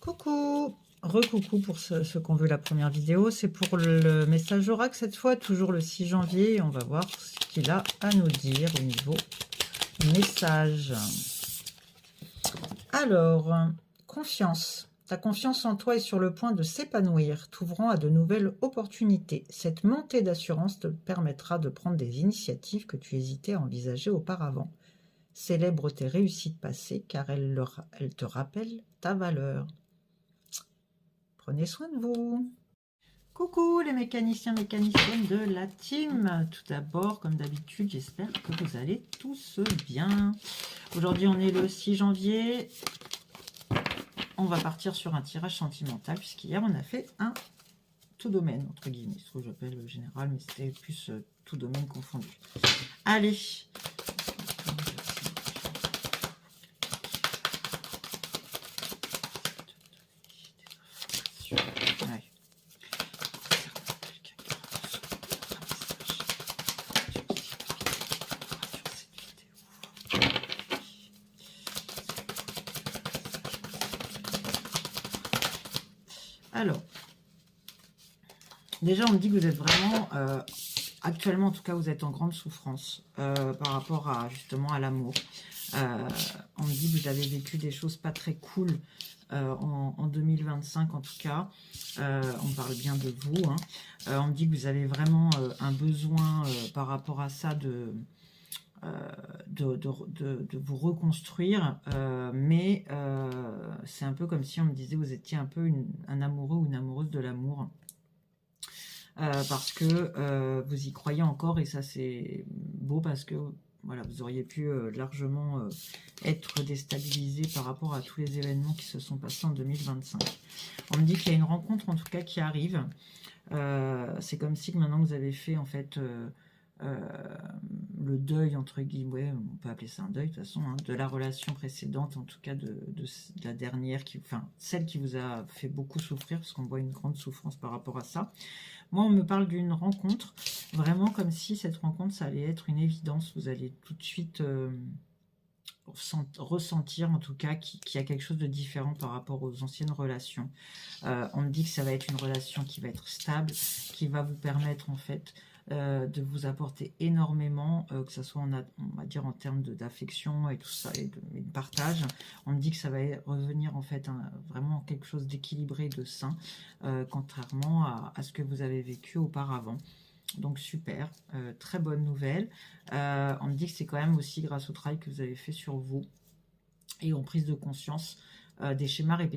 Coucou, recoucou pour ceux qui ont vu la première vidéo. C'est pour le message oracle cette fois, toujours le 6 janvier. On va voir ce qu'il a à nous dire au niveau message. Alors, confiance. Ta confiance en toi est sur le point de s'épanouir, t'ouvrant à de nouvelles opportunités. Cette montée d'assurance te permettra de prendre des initiatives que tu hésitais à envisager auparavant. Célèbre tes réussites passées car elles te rappellent ta valeur. Prenez soin de vous. Coucou les mécaniciens, mécaniciennes de la team. Tout d'abord, comme d'habitude, j'espère que vous allez tous bien. Aujourd'hui, on est le 6 janvier. On va partir sur un tirage sentimental, puisqu'hier, on a fait un tout domaine, entre guillemets. Ce que j'appelle général, mais c'était plus tout domaine confondu. Allez. Alors, déjà, on me dit que vous êtes vraiment, actuellement en tout cas, vous êtes en grande souffrance par rapport à justement à l'amour. On me dit que vous avez vécu des choses pas très cool en 2025 en tout cas. On parle bien de vous. Hein. On me dit que vous avez vraiment un besoin par rapport à ça de vous reconstruire, mais c'est un peu comme si on me disait vous étiez un peu un amoureux ou une amoureuse de l'amour, parce que vous y croyez encore, et ça c'est beau parce que voilà, vous auriez pu largement être déstabilisé par rapport à tous les événements qui se sont passés en 2025. On me dit qu'il y a une rencontre en tout cas qui arrive. C'est comme si que maintenant vous avez fait en fait le deuil, entre guillemets, on peut appeler ça un deuil de toute façon, hein, de la relation précédente, en tout cas de la dernière, enfin celle qui vous a fait beaucoup souffrir, parce qu'on voit une grande souffrance par rapport à ça. Moi, on me parle d'une rencontre, vraiment comme si cette rencontre, ça allait être une évidence, vous allez tout de suite ressentir en tout cas qu'il y a quelque chose de différent par rapport aux anciennes relations. On me dit que ça va être une relation qui va être stable, qui va vous permettre en fait de vous apporter énormément, que ce soit on va dire en termes d'affection et tout ça, et de partage. On me dit que ça va revenir en fait vraiment quelque chose d'équilibré, de sain, contrairement à ce que vous avez vécu auparavant. Donc super, très bonne nouvelle. On me dit que c'est quand même aussi grâce au travail que vous avez fait sur vous et en prise de conscience des schémas répétitifs